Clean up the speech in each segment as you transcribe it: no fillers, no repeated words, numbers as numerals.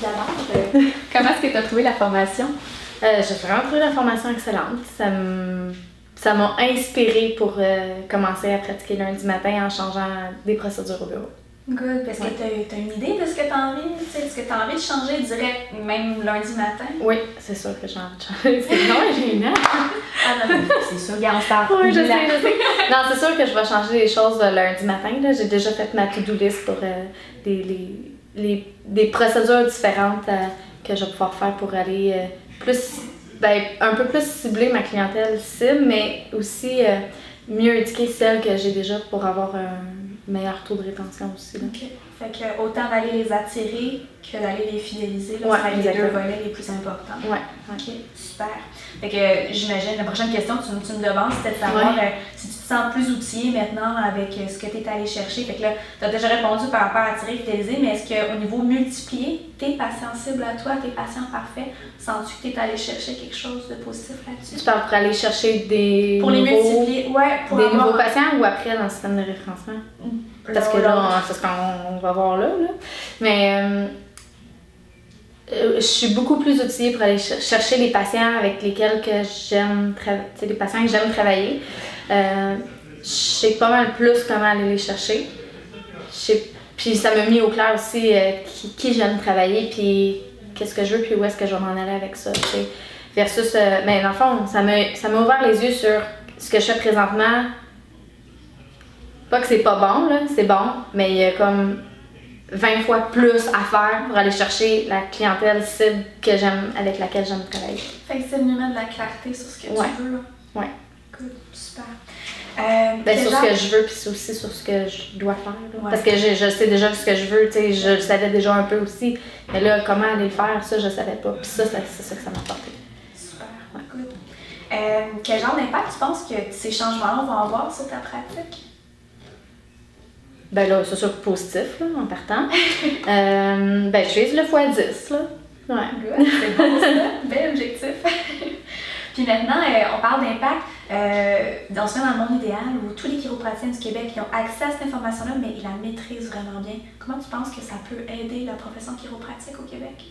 Canard. Comment est-ce que tu as trouvé la formation? J'ai vraiment trouvé la formation excellente. Ça m'a inspirée pour commencer à pratiquer lundi matin en changeant des procédures au bureau. Good, parce que tu as une idée de ce que tu as envie, est-ce que tu as envie de changer direct, même lundi matin? Oui, c'est sûr que j'ai envie de changer. C'est non, j'ai une Ah non, c'est sûr, regarde, on se parle. Oui, je sais. Non, c'est sûr que je vais changer les choses lundi matin. Là. J'ai déjà fait ma to-do list pour des procédures différentes que je vais pouvoir faire pour aller un peu plus cibler ma clientèle cible, mais aussi mieux éduquer celle que j'ai déjà pour avoir un meilleur taux de rétention aussi. Là. OK. Fait que autant d'aller les attirer que d'aller les fidéliser, là, ouais, ça va être les deux volets les plus importants. Ouais. OK, super. Fait que j'imagine, la prochaine question que tu me demandes, c'était de savoir si tu te sens plus outillé maintenant avec ce que tu es allé chercher. Fait que là, tu as déjà répondu par rapport à attirer et fidéliser, mais est-ce qu'au niveau multiplié, tes patients cibles à toi, tes patients parfaits, sens-tu que tu es allé chercher quelque chose de positif là-dessus? Tu parles pour aller chercher des pour nouveaux, les multiplier, pour des nouveaux patients ou après dans le système de référencement? Parce que là, c'est ce qu'on va voir là. Mais je suis beaucoup plus outillée pour aller chercher les patients avec lesquels que j'aime les patients que j'aime travailler. Je sais pas mal plus comment aller les chercher. Puis ça m'a mis au clair aussi qui j'aime travailler, puis qu'est-ce que je veux, puis où est-ce que je vais m'en aller avec ça. T'sais. Versus, mais dans le fond, ça m'a ouvert les yeux sur ce que je fais présentement. Pas que c'est pas bon, là, c'est bon, mais il y a comme 20 fois plus à faire pour aller chercher la clientèle cible que j'aime, avec laquelle j'aime travailler. Fait que c'est venu mettre de la clarté sur ce que tu veux, là. Ouais. Good, super. Sur ce que je veux, puis aussi sur ce que je dois faire. Ouais. Parce que je sais déjà ce que je veux, tu sais, je le savais déjà un peu aussi. Mais là, comment aller le faire, ça, je savais pas. Puis ça, c'est ça que ça m'a apporté. Super, good. Quel genre d'impact tu penses que ces changements-là vont avoir sur ta pratique? Ben là, c'est sûr positif, là, en partant. Je vise le x10, là. Ouais. Good, c'est bon ça, bel objectif. Puis maintenant, on parle d'impact. On se met dans le monde idéal où tous les chiropraticiens du Québec ils ont accès à cette information-là, mais ils la maîtrisent vraiment bien. Comment tu penses que ça peut aider la profession chiropratique au Québec?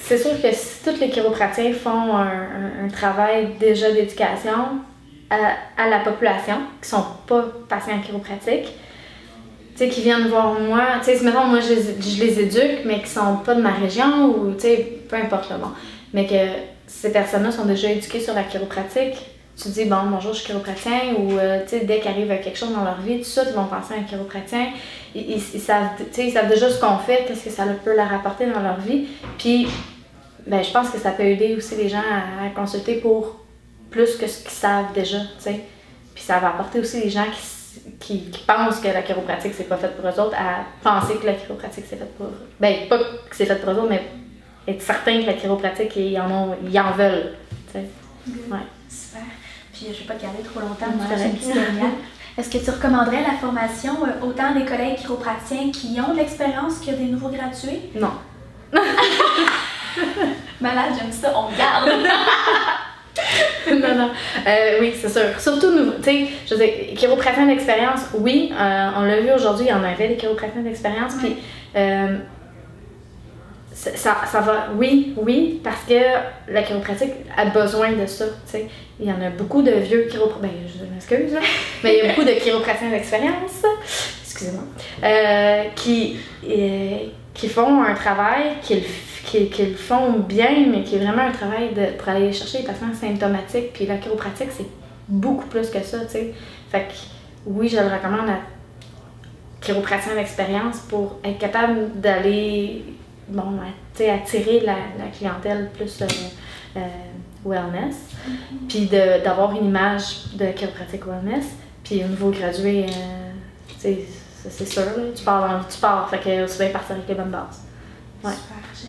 C'est sûr que si tous les chiropraticiens font un travail déjà d'éducation à la population, qui sont pas patients chiropratiques, tu sais, qui viennent voir moi, tu sais, mettons, moi je les éduque, mais qui sont pas de ma région, ou tu sais, peu importe le bon, mais que ces personnes-là sont déjà éduquées sur la chiropratique, tu dis, bon, bonjour, je suis chiropraticien, ou tu sais, dès qu'arrive quelque chose dans leur vie, tout ça, ils vont penser à un chiropraticien, ils savent déjà ce qu'on fait, qu'est-ce que ça peut leur apporter dans leur vie, puis je pense que ça peut aider aussi les gens à consulter pour plus que ce qu'ils savent déjà, tu sais. Puis ça va apporter aussi les gens qui pensent que la chiropratique c'est pas fait pour eux autres à penser que la chiropratique c'est fait pour pas que c'est fait pour eux autres, mais être certain que la chiropratique ils en veulent, tu sais. Ouais. Super. Puis je vais pas te garder trop longtemps, j'ai une petite dernière. Est-ce que tu recommanderais la formation autant des collègues chiropraticiens qui ont de l'expérience que des nouveaux gradués? Non. Malade, j'aime ça, on garde! Non. Oui, c'est sûr. Surtout, tu sais, je veux dire, chiropraticiens d'expérience, oui, on l'a vu aujourd'hui, il y en avait des chiropraticiens d'expérience, puis ça va, oui, parce que la chiropratique a besoin de ça, tu sais. Il y en a beaucoup de vieux chiropraticiens, je m'excuse, là, mais il y a beaucoup de chiropraticiens d'expérience, excusez-moi, qui font un travail, qui le font bien, mais qui est vraiment un travail pour aller chercher les patients symptomatiques. Puis la chiropratique, c'est beaucoup plus que ça, tu sais. Fait que oui, je le recommande à chiropraticien d'expérience pour être capable d'aller, attirer la clientèle plus wellness, puis d'avoir une image de chiropratique wellness. Puis au niveau gradué, c'est sûr, là, tu pars, fait que tu vas partir avec les bonnes bases. Ouais. Super.